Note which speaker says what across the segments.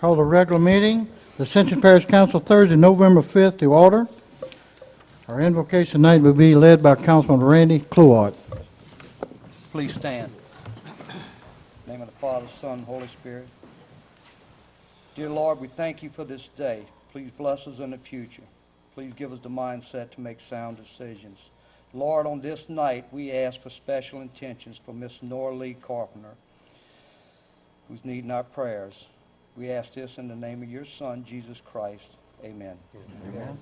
Speaker 1: Call the regular meeting, the Ascension Parish Council, Thursday, November 5th, to order. Our invocation tonight will be led by Councilman Randy Cluart.
Speaker 2: Please stand. In the name of the Father, Son, and Holy Spirit. Dear Lord, we thank you for this day. Please bless us in the future. Please give us the mindset to make sound decisions. Lord, on this night, we ask for special intentions for Miss Nora Lee Carpenter, who's needing our prayers. We ask this in the name of your Son, Jesus Christ. Amen.
Speaker 1: Amen.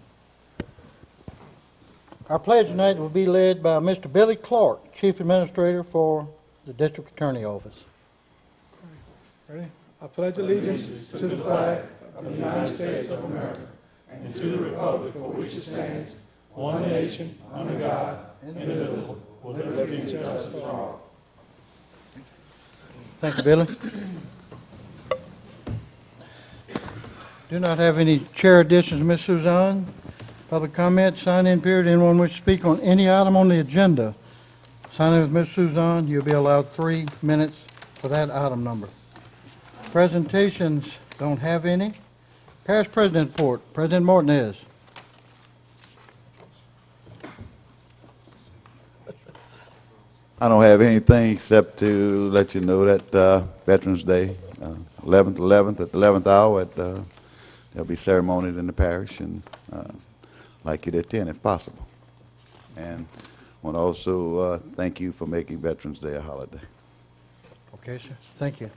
Speaker 1: Our pledge tonight will be led by Mr. Billy Clark, Chief Administrator for the District Attorney Office.
Speaker 3: Ready? I pledge allegiance to the flag of the United States of America and to the republic for which it stands, one nation, under God, indivisible, with liberty and justice for all.
Speaker 1: Thank you, Billy. Do not have any chair additions, Ms. Suzanne. Public comment, sign-in period. Anyone wish to speak on any item on the agenda? Sign in with Ms. Suzanne. You'll be allowed 3 minutes for that item number. Presentations, don't have any. Parish President report, President Martinez.
Speaker 4: I don't have anything except to let you know that Veterans Day, 11th at the 11th hour, there'll be ceremonies in the parish, and like you to attend if possible. And I want to also thank you for making Veterans Day a holiday.
Speaker 1: Okay, sir. Thank you.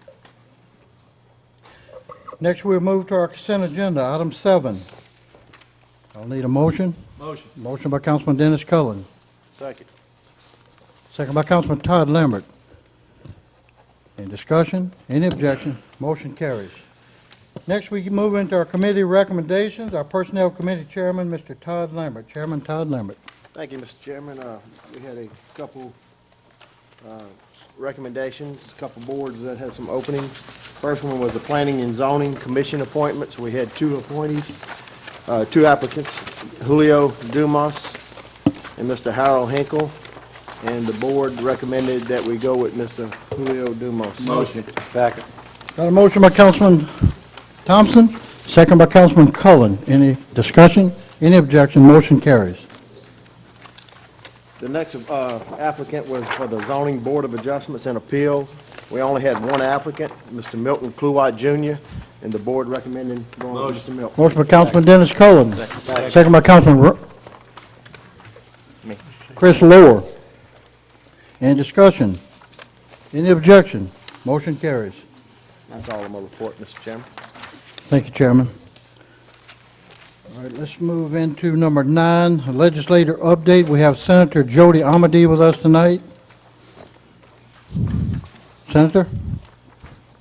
Speaker 1: Next, we'll move to our consent agenda, item 7. I'll need a motion.
Speaker 3: Motion.
Speaker 1: Motion by Councilman Dennis Cullen.
Speaker 3: Second.
Speaker 1: Second by Councilman Todd Lambert. Any discussion? Any objection? Motion carries. Next, we move into our committee recommendations. Our Personnel Committee Chairman, Mr. Todd Lambert. Chairman Todd Lambert.
Speaker 5: Thank you, Mr. Chairman. We had a couple recommendations, a couple boards that had some openings. First one was the Planning and Zoning Commission appointments. We had 2 appointees, 2 applicants, Julio Dumas and Mr. Harold Hinkle, and the board recommended that we go with Mr. Julio Dumas.
Speaker 3: Motion.
Speaker 2: Second.
Speaker 1: Got a motion by Councilman Thompson, second by Councilman Cullen. Any discussion? Any objection? Motion carries.
Speaker 5: The next applicant was for the Zoning Board of Adjustments and Appeals. We only had 1 applicant, Mr. Milton Cluart Jr., and the board recommended going with Mr. Milton.
Speaker 1: Motion by Councilman Dennis Cullen, second by Councilman Chris Lohr. Any discussion? Any objection? Motion carries.
Speaker 5: That's all I'm going to report, Mr. Chairman.
Speaker 1: Thank you, Chairman. All right, let's move into number 9, a legislator update. We have Senator Jody Amedee with us tonight. Senator?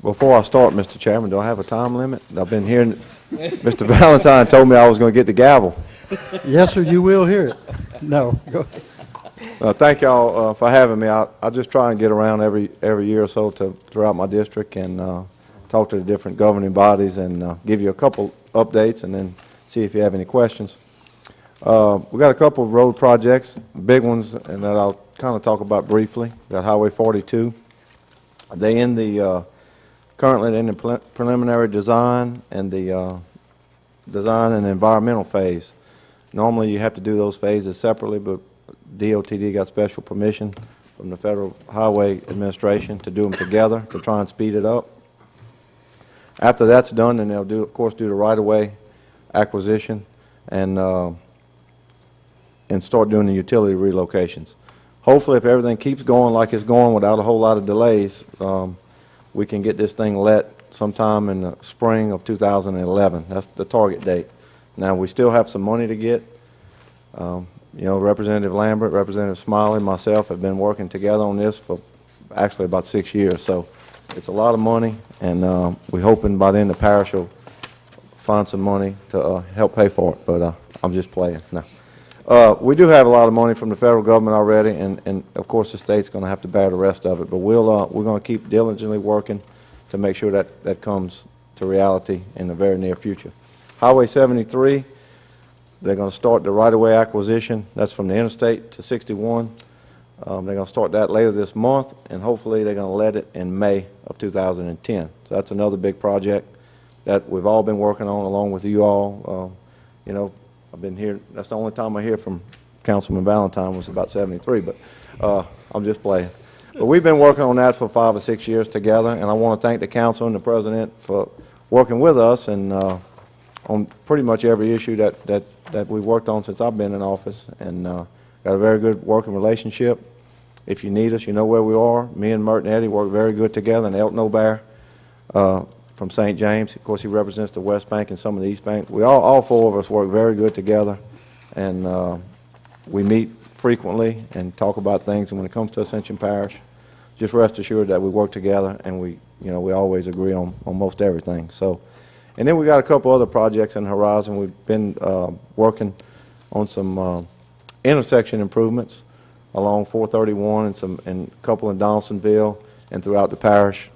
Speaker 6: Before I start, Mr. Chairman, do I have a time limit? I've been hearing, Mr. Valentine told me I was going to get the gavel.
Speaker 1: Yes, sir, you will hear it. No, go ahead.
Speaker 6: Thank y'all for having me. I just try and get around every year or so throughout my district and talk to the different governing bodies and give you a couple updates and then see if you have any questions. We got a couple of road projects, big ones, and that I'll kind of talk about briefly. We got Highway 42. They currently in the preliminary design and the design and environmental phase. Normally you have to do those phases separately, but DOTD got special permission from the Federal Highway Administration to do them together to try and speed it up. After that's done, then they'll of course do the right-of-way acquisition and start doing the utility relocations. Hopefully, if everything keeps going like it's going without a whole lot of delays, we can get this thing let sometime in the spring of 2011. That's the target date. Now, we still have some money to get. You know, Representative Lambert, Representative Smiley, myself have been working together on this for actually about 6 years. So it's a lot of money, and we're hoping by then the parish will find some money to help pay for it. But I'm just playing. No. We do have a lot of money from the federal government already, and of course the state's going to have to bear the rest of it. But we're going to keep diligently working to make sure that comes to reality in the very near future. Highway 73. They're going to start the right-of-way acquisition. That's from the interstate to 61. They're going to start that later this month, and hopefully they're going to let it in May of 2010. So that's another big project. that we've all been working on along with you all. You know, I've been here, that's the only time I hear from Councilman Valentine was about 73, but I'm just playing. But we've been working on that for 5 or 6 years together, and I want to thank the council and the president for working with us and on pretty much every issue that we've worked on since I've been in office, and got a very good working relationship. If you need us, you know where we are. Me and Mert and Eddie work very good together, and Elton O'Bear from St. James. Of course, he represents the West Bank and some of the East Bank. We all 4 of us work very good together, and we meet frequently and talk about things. And when it comes to Ascension Parish, just rest assured that we work together, and we always agree on most everything. So, and then we got a couple other projects in the horizon. We've been working on some intersection improvements along 431 and a couple in Donaldsonville and throughout the parish.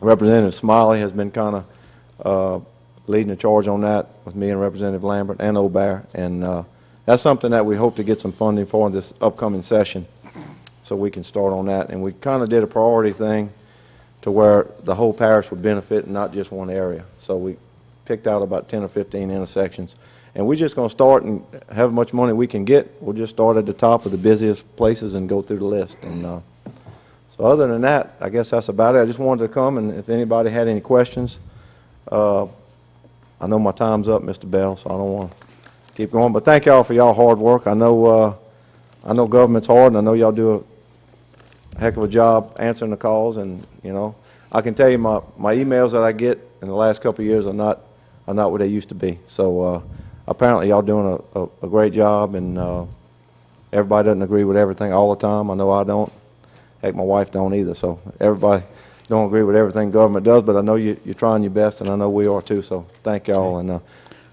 Speaker 6: Representative Smiley has been kind of leading the charge on that with me and Representative Lambert and O'Bear, and that's something that we hope to get some funding for in this upcoming session, so we can start on that. And we kind of did a priority thing to where the whole parish would benefit and not just one area. So we picked out about 10 or 15 intersections. And we're just going to start, and however much money we can get, we'll just start at the top of the busiest places and go through the list. And so other than that, I guess that's about it. I just wanted to come, and if anybody had any questions, I know my time's up, Mr. Bell, so I don't want to keep going. But thank y'all for y'all hard work. I know government's hard, and I know y'all do a heck of a job answering the calls. And I can tell you my emails that I get in the last couple of years are not what they used to be. So apparently y'all doing a great job, and everybody doesn't agree with everything all the time. I know I don't. Heck, my wife don't either. So everybody don't agree with everything government does, but I know you're trying your best, and I know we are too. So thank y'all. And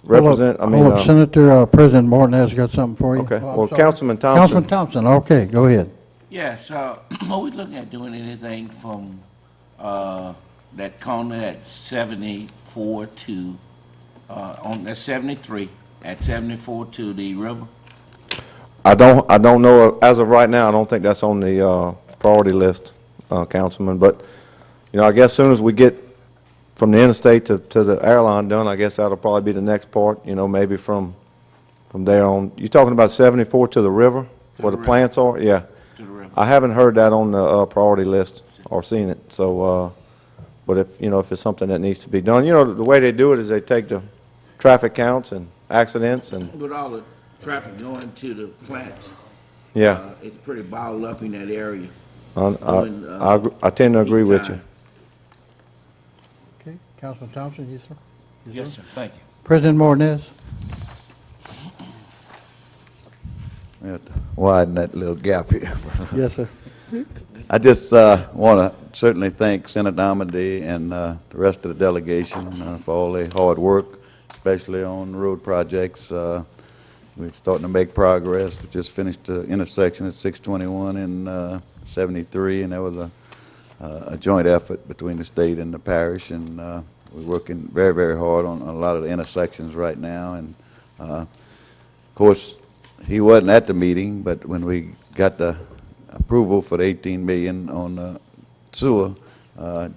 Speaker 1: Senator President Martin has got something for you.
Speaker 6: Okay.
Speaker 1: Oh, I'm
Speaker 6: Well,
Speaker 1: sorry.
Speaker 6: Councilman Thompson.
Speaker 1: Councilman Thompson, okay, go ahead.
Speaker 7: Yes, are we looking at doing anything from that corner at 74 to, that's 73, at 74 to the river?
Speaker 6: I don't know, as of right now, I don't think that's on the priority list, Councilman, but, I guess as soon as we get from the interstate to the airline done, I guess that'll probably be the next part, maybe from there on. You're talking about 74 to the river, where the
Speaker 7: river.
Speaker 6: plants are? Yeah.
Speaker 7: To the river.
Speaker 6: I haven't heard that on the priority list or seen it, so, but if it's something that needs to be done, the way they do it is they take the traffic counts and accidents and,
Speaker 7: With all the traffic going to the plants,
Speaker 6: yeah,
Speaker 7: it's pretty bottled up in that area.
Speaker 6: I tend to agree with you.
Speaker 1: Okay, Councilman Thompson, yes, sir?
Speaker 7: Yes, sir, thank you.
Speaker 1: President Martinez?
Speaker 4: We have to widen that little gap here.
Speaker 1: Yes, sir.
Speaker 4: I just want to certainly thank Senator Amity and the rest of the delegation for all their hard work, especially on the road projects. We're starting to make progress. We just finished the intersection at 621 and 73, and that was a joint effort between the state and the parish, and we're working very, very hard on a lot of the intersections right now. And of course, he wasn't at the meeting, but when we got the approval for the 18 million on the sewer,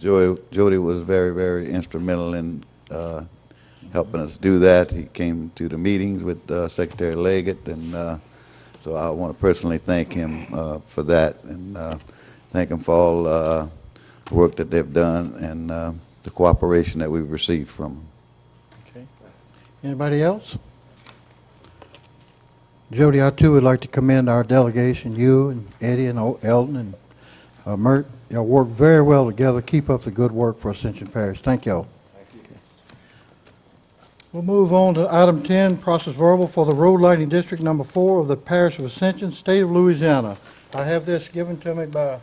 Speaker 4: Jody was very, very instrumental in helping us do that. He came to the meetings with Secretary Leggett, and so I want to personally thank him for that, and thank him for all the work that they've done and the cooperation that we've received from them.
Speaker 1: Okay. Anybody else? Jody, I too would like to commend our delegation, you and Eddie and Elton and Mert. Y'all work very well together. Keep up the good work for Ascension Parish. Thank y'all. We'll move on to item 10, process verbal for the road lighting district number 4 of the Parish of Ascension, State of Louisiana. I have this given to me by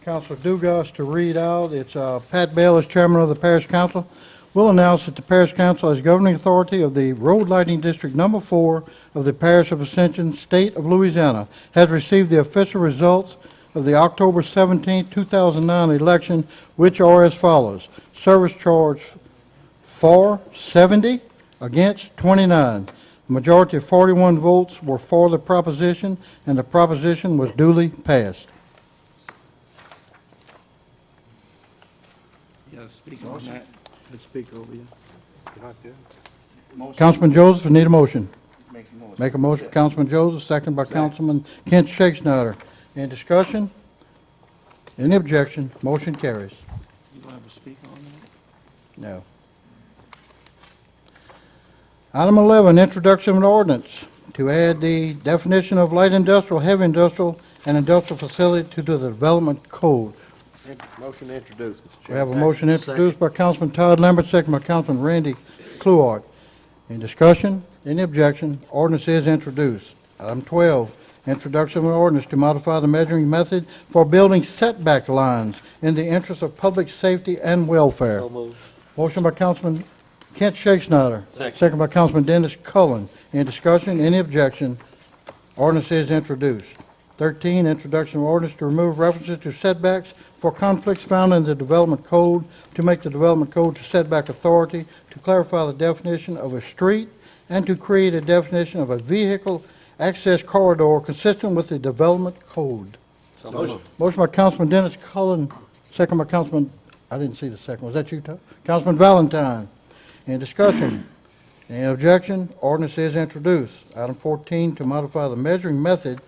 Speaker 1: Councilor Dugas to read out. It's Pat Bell as chairman of the Parish Council. Will announce that the Parish Council as governing authority of the road lighting district number 4 of the Parish of Ascension, State of Louisiana, has received the official results of the October 17, 2009 election, which are as follows. Service charge for 70, against 29. The majority of 41 votes were for the proposition, and the proposition was duly passed.
Speaker 7: You gotta speak on that.
Speaker 5: Let's speak over you.
Speaker 1: Councilman Joseph, I need a motion.
Speaker 7: Make a motion.
Speaker 1: Make a motion, Councilman Joseph, second by Councilman Kent Shakespeare. Any discussion? Any objection? Motion carries.
Speaker 7: You gonna have a speaker on that?
Speaker 1: No. Item 11, introduction of an ordinance to add the definition of light industrial, heavy industrial, and industrial facility to the development code.
Speaker 5: Motion to introduce, Mr.
Speaker 1: We
Speaker 5: Chairman.
Speaker 1: have a motion introduced by Councilman Todd Lambert, second by Councilman Randy Cluart. Any discussion? Any objection? Ordinance is introduced. Item 12, introduction of an ordinance to modify the measuring method for building setback lines in the interest of public safety and welfare. Motion by Councilman Kent Shakespeare. Second by Councilman Dennis Cullen. Any discussion? Any objection? Ordinance is introduced. 13, introduction of ordinance to remove references to setbacks for conflicts found in the development code, to make the development code to setback authority, to clarify the definition of a street, and to create a definition of a vehicle access corridor consistent with the development code. Motion by Councilman Dennis Cullen, second by Councilman, I didn't see the second, was that you, Todd? Councilman Valentine. Any discussion? Any objection? Ordinance is introduced. Item 14, to modify the measuring method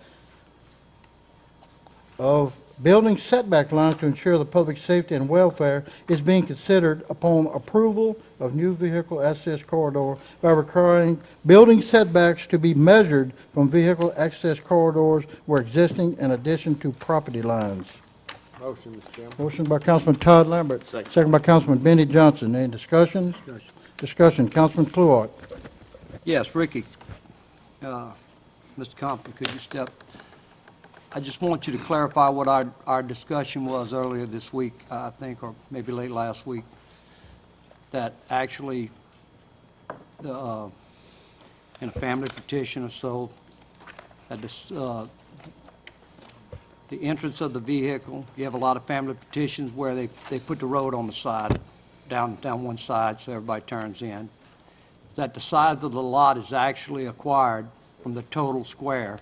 Speaker 1: of building setback lines to ensure the public safety and welfare is being considered upon approval of new vehicle access corridor by requiring building setbacks to be measured from vehicle access corridors where existing in addition to property lines.
Speaker 5: Motion, Mr. Chairman.
Speaker 1: Motion by Councilman Todd Lambert. Second by Councilman Benny Johnson. Any discussion? Discussion. Councilman Cluart.
Speaker 2: Yes, Ricky. Mr. Compton, could you step? I just want you to clarify what our discussion was earlier this week, I think, or maybe late last week, that actually, in a family petition or so, that the entrance of the vehicle, you have a lot of family petitions where they put the road on the side, down one side so everybody turns in, that the size of the lot is actually acquired from the total square,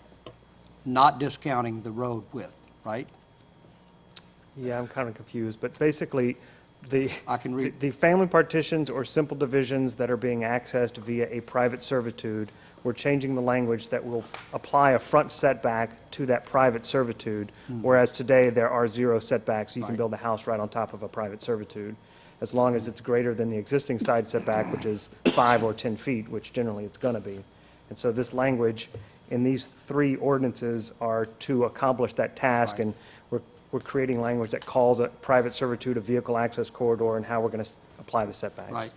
Speaker 2: not discounting the road width, right?
Speaker 8: Yeah, I'm kind of confused, but basically,
Speaker 2: I can read.
Speaker 8: the family partitions or simple divisions that are being accessed via a private servitude, we're changing the language that will apply a front setback to that private servitude, whereas today there are 0 setbacks. You can
Speaker 2: Right.
Speaker 8: build a house right on top of a private servitude, as long as it's greater than the existing side setback, which is 5 or 10 feet, which generally it's going to be. And so this language in these 3 ordinances are to accomplish that task,
Speaker 2: Right.
Speaker 8: and we're creating language that calls a private servitude a vehicle access corridor and how we're going to apply the setbacks.
Speaker 2: Right.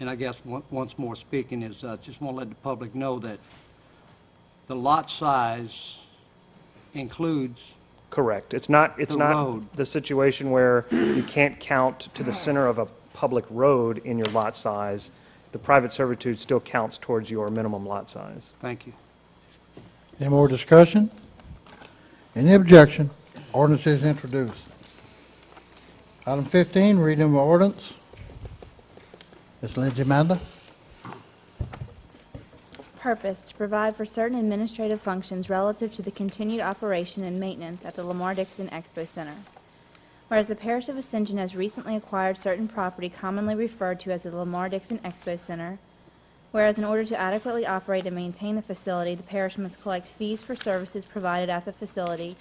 Speaker 2: And I guess once more speaking is, just want to let the public know that the lot size includes,
Speaker 8: Correct. It's not
Speaker 2: The road.
Speaker 8: the situation where you can't count to the center of a public road in your lot size. The private servitude still counts towards your minimum lot size.
Speaker 2: thank you.
Speaker 1: Any more discussion? Any objection? Ordinance is introduced. Item 15, reading of ordinance. Ms. Lindsay Manda.
Speaker 9: Purpose, to provide for certain administrative functions relative to the continued operation and maintenance at the Lamar-Dixon Expo Center. Whereas the Parish of Ascension has recently acquired certain property commonly referred to as the Lamar-Dixon Expo Center, whereas in order to adequately operate and maintain the facility, the parish must collect fees for services provided at the facility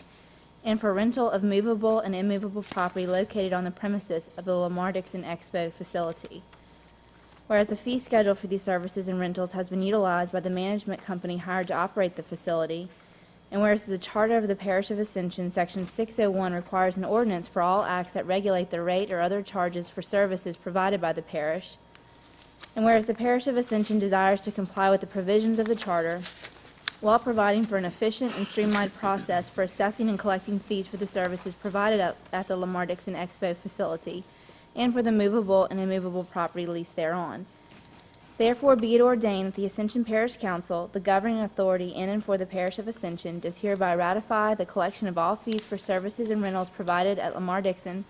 Speaker 9: and for rental of movable and immovable property located on the premises of the Lamar-Dixon Expo facility. Whereas a fee schedule for these services and rentals has been utilized by the management company hired to operate the facility, and whereas the Charter of the Parish of Ascension, Section 601, requires an ordinance for all acts that regulate the rate or other charges for services provided by the parish, and whereas the Parish of Ascension desires to comply with the provisions of the Charter while providing for an efficient and streamlined process for assessing and collecting fees for the services provided at the Lamar-Dixon Expo facility, and for the movable and immovable property leased thereon. Therefore, be it ordained that the Ascension Parish Council, the governing authority in and for the Parish of Ascension, does hereby ratify the collection of all fees for services and rentals provided at Lamar-Dixon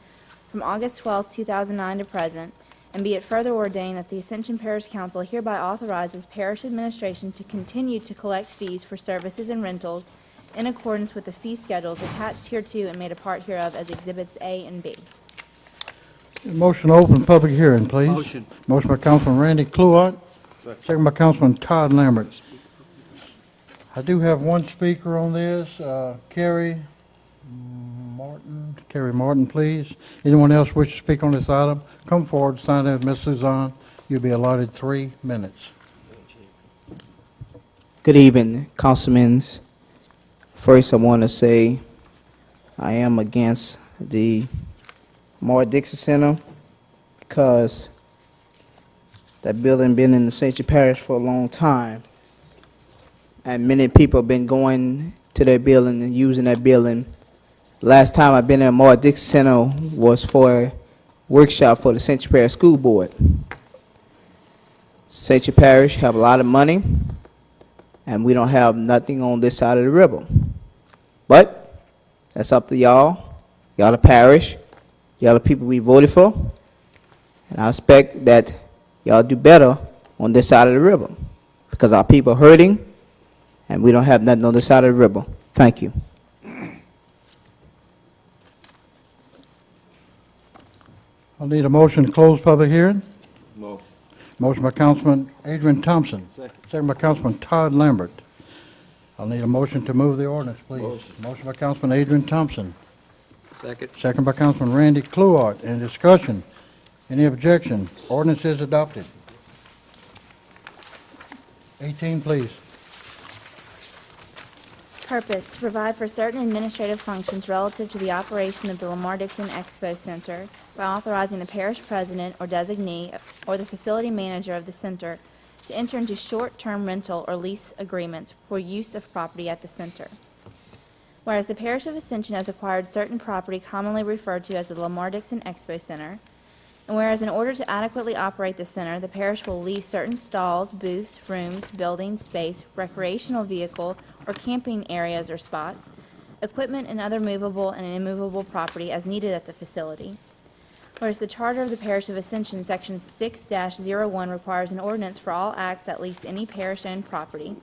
Speaker 9: from August 12, 2009 to present, and be it further ordained that the Ascension Parish Council hereby authorizes parish administration to continue to collect fees for services and rentals in accordance with the fee schedules attached hereto and made a part hereof as Exhibits A and B.
Speaker 1: Motion to open public hearing, please.
Speaker 2: Motion.
Speaker 1: Motion by Councilman Randy Cluett, second by Councilman Todd Lambert. I do have one speaker on this, Carrie Martin. Carrie Martin, please. Anyone else wish to speak on this item? Come forward, sign in with Ms. Suzanne. You'll be allotted 3 minutes.
Speaker 10: Good evening, councilmen. First, I want to say I am against the Dixon Center because that building been in the Ascension Parish for a long time, and many people have been going to that building and using that building. Last time I've been at Dixon Center was for a workshop for the Ascension Parish School Board. Ascension Parish have a lot of money, and we don't have nothing on this side of the river. But that's up to y'all. Y'all the parish. Y'all the people we voted for. And I expect that y'all do better on this side of the river because our people are hurting, and we don't have nothing on this side of the river. Thank you.
Speaker 1: I'll need a motion to close public hearing.
Speaker 7: Motion.
Speaker 1: Motion by Councilman Adrian Thompson. Second by Councilman Todd Lambert. I'll need a motion to move the ordinance, please. Motion by Councilman Adrian Thompson.
Speaker 2: Second.
Speaker 1: Second by Councilman Randy Cluett. Any discussion? Any objection? Ordinance is adopted. 18, please.
Speaker 9: Purpose, to provide for certain administrative functions relative to the operation of the Lamar-Dixon Expo Center by authorizing the parish president or designee or the facility manager of the center to enter into short-term rental or lease agreements for use of property at the center. Whereas the parish of Ascension has acquired certain property commonly referred to as the Lamar-Dixon Expo Center, and whereas in order to adequately operate the center, the parish will lease certain stalls, booths, rooms, building space, recreational vehicle, or camping areas or spots, equipment and other movable and immovable property as needed at the facility. Whereas the Charter of the Parish of Ascension, Section 6-01, requires an ordinance for all acts that lease any parish-owned property,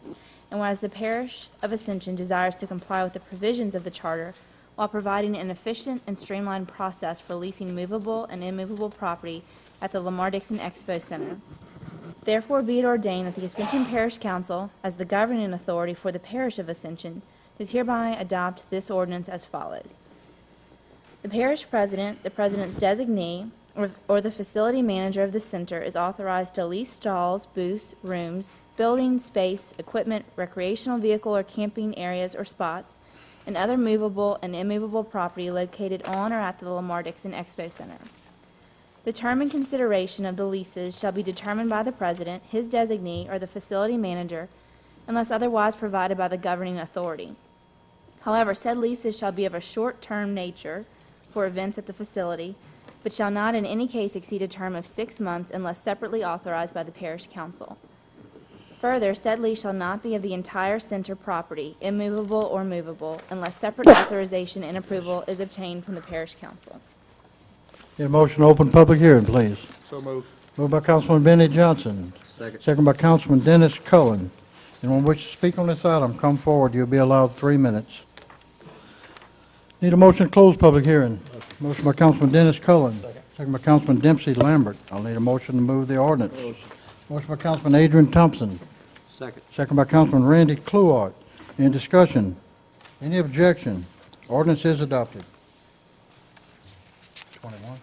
Speaker 9: and whereas the Parish of Ascension desires to comply with the provisions of the Charter while providing an efficient and streamlined process for leasing movable and immovable property at the Lamar-Dixon Expo Center. Therefore be it ordained that the Ascension Parish Council, as the governing authority for the Parish of Ascension, does hereby adopt this ordinance as follows. The parish president, the president's designee, or the facility manager of the center is authorized to lease stalls, booths, rooms, building space, equipment, recreational vehicle or camping areas or spots, and other movable and immovable property located on or at the Lamar-Dixon Expo Center. The term and consideration of the leases shall be determined by the president, his designee, or the facility manager, unless otherwise provided by the governing authority. However, said leases shall be of a short-term nature for events at the facility, but shall not in any case exceed a term of 6 months unless separately authorized by the parish council. Further, said lease shall not be of the entire center property, immovable or movable, unless separate authorization and approval is obtained from the parish council.
Speaker 1: Need a motion to open public hearing, please.
Speaker 5: So moved.
Speaker 1: Moved by Councilman Benny Johnson.
Speaker 2: Second.
Speaker 1: Second by Councilman Dennis Cullen. Anyone wish to speak on this item, come forward. You'll be allowed 3 minutes. Need a motion to close public hearing. Motion by Councilman Dennis Cullen. Second by Councilman Dempsey Lambert. I'll need a motion to move the ordinance. Motion by Councilman Adrian Thompson.
Speaker 2: Second.
Speaker 1: Second by Councilman Randy Cluett. Any discussion? Any objection? Ordinance is adopted. 21.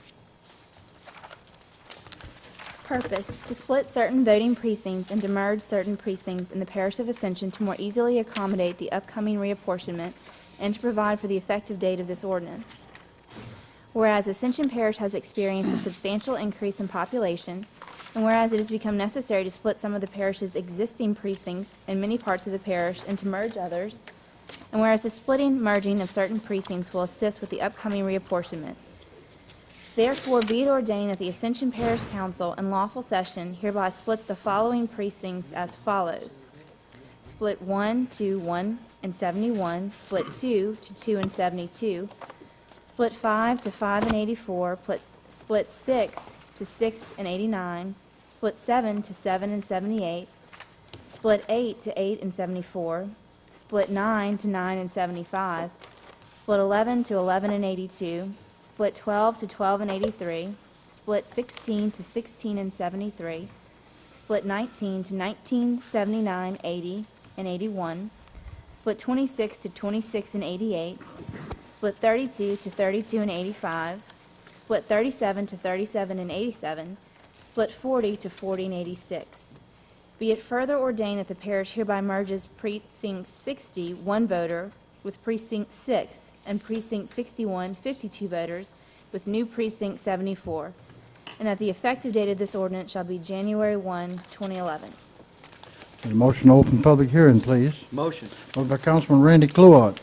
Speaker 9: Purpose, to split certain voting precincts and to merge certain precincts in the parish of Ascension to more easily accommodate the upcoming reapportionment and to provide for the effective date of this ordinance. Whereas Ascension Parish has experienced a substantial increase in population, and whereas it has become necessary to split some of the parish's existing precincts in many parts of the parish and to merge others, and whereas the splitting, merging of certain precincts will assist with the upcoming reapportionment. Therefore, be it ordained that the Ascension Parish Council in lawful session hereby splits the following precincts as follows. Split 1 to 1 and 71, split 2 to 2 and 72, split 5 to 5 and 84, split 6 to 6 and 89, split 7 to 7 and 78, split 8 to 8 and 74, split 9 to 9 and 75, split 11 to 11 and 82, split 12 to 12 and 83, split 16 to 16 and 73, split 19 to 19, 79, 80, and 81, split 26 to 26 and 88, split 32 to 32 and 85, split 37 to 37 and 87, split 40 to 40 and 86. Be it further ordained that the parish hereby merges precinct 60, 1 voter, with precinct 6, and precinct 61, 52 voters, with new precinct 74, and that the effective date of this ordinance shall be January 1, 2011.
Speaker 1: Need a motion to open public hearing, please.
Speaker 2: Motion.
Speaker 1: Moved by Councilman Randy Cluart.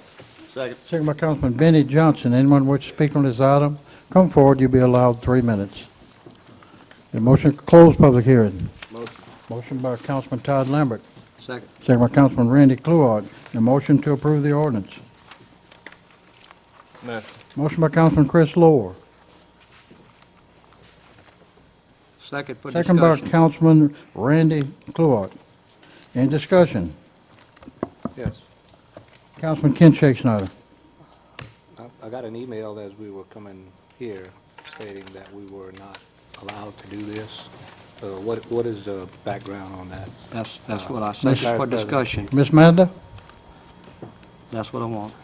Speaker 5: Second.
Speaker 1: Second by Councilman Benny Johnson. Anyone wish to speak on this item, come forward. You'll be allowed 3 minutes. Need a motion to close public hearing.
Speaker 5: Motion.
Speaker 1: Motion by Councilman Todd Lambert.
Speaker 2: Second.
Speaker 1: Second by Councilman Randy Cluart. A motion to approve the ordinance. Motion by Councilman Chris Lohr.
Speaker 2: Second for
Speaker 1: Second by
Speaker 2: discussion.
Speaker 1: Councilman Randy Cluart. Any discussion?
Speaker 11: Yes.
Speaker 1: Councilman Ken Shakespeare.
Speaker 11: I got an email as we were coming here stating that we were not allowed to do this. What is the background on that?
Speaker 2: That's what I said for discussion.
Speaker 1: Ms. Manda?
Speaker 2: That's what I want.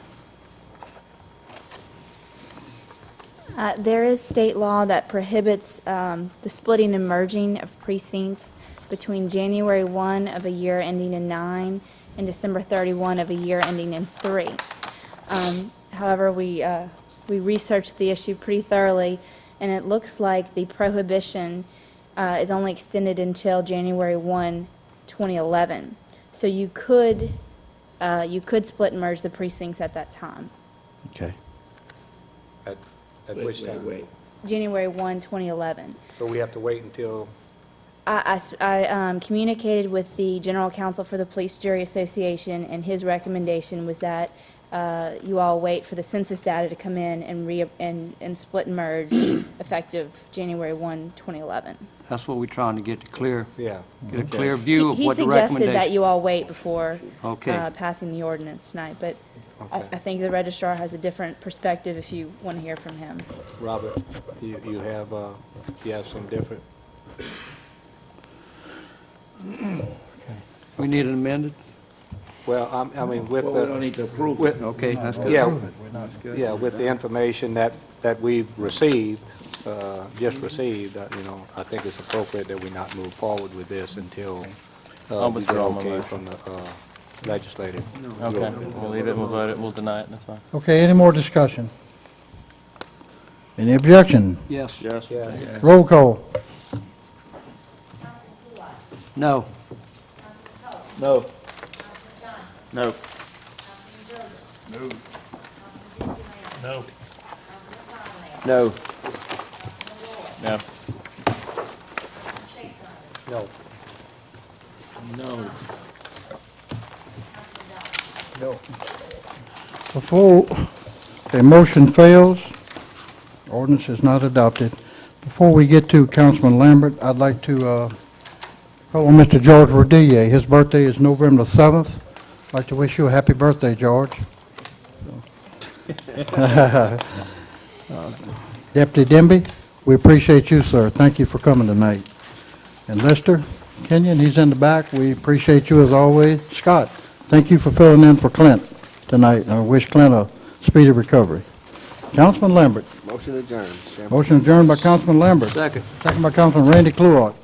Speaker 9: There is state law that prohibits the splitting and merging of precincts between January 1 of a year ending in 9 and December 31 of a year ending in 3. However, we researched the issue pretty thoroughly, and it looks like the prohibition is only extended until January 1, 2011. So you could split and merge the precincts at that time.
Speaker 1: Okay.
Speaker 11: At which time?
Speaker 9: January 1, 2011.
Speaker 11: So we have to wait until,
Speaker 9: I communicated with the General Counsel for the Police Jury Association, and his recommendation was that you all wait for the census data to come in and split and merge effective January 1, 2011.
Speaker 2: That's what we're trying to get a clear
Speaker 11: yeah.
Speaker 2: view of
Speaker 9: He
Speaker 2: what the
Speaker 9: suggested that
Speaker 2: recommendation.
Speaker 9: you all wait before
Speaker 2: Okay.
Speaker 9: passing the ordinance tonight, but I
Speaker 11: Okay.
Speaker 9: think the registrar has a different perspective if you want to hear from him.
Speaker 11: Robert, you have some different,
Speaker 2: We need it amended?
Speaker 11: well, I mean, with
Speaker 7: Well, we don't
Speaker 11: the,
Speaker 7: need to approve it.
Speaker 11: with,
Speaker 2: Okay, that's good.
Speaker 11: yeah,
Speaker 2: Good.
Speaker 11: yeah, with the information that we've received, just received, I think it's appropriate that we not move forward with this until
Speaker 12: I'll
Speaker 11: we get
Speaker 12: withdraw my
Speaker 11: okay
Speaker 12: motion.
Speaker 11: from the legislative.
Speaker 12: Okay, we'll leave it, we'll vote it, we'll deny it, that's fine.
Speaker 1: Okay, any more discussion? Any objection?
Speaker 2: Yes.
Speaker 5: Yes.
Speaker 11: Yeah.
Speaker 1: Roll call.
Speaker 2: No.
Speaker 5: No. No.
Speaker 12: No.
Speaker 5: No.
Speaker 12: No.
Speaker 11: No.
Speaker 7: No.
Speaker 1: Before a motion fails, ordinance is not adopted. Before we get to Councilman Lambert, I'd like to call on Mr. George Rodillier. His birthday is November 7th. I'd like to wish you a happy birthday, George. Deputy Demby, we appreciate you, sir. Thank you for coming tonight. And Lester Kenyon, he's in the back. We appreciate you as always. Scott, thank you for filling in for Clint tonight, and I wish Clint a speedy recovery. Councilman Lambert.
Speaker 5: Motion adjourned, Chairman.
Speaker 1: Motion adjourned by Councilman Lambert.
Speaker 2: Second.
Speaker 1: Second by Councilman Randy Cluart.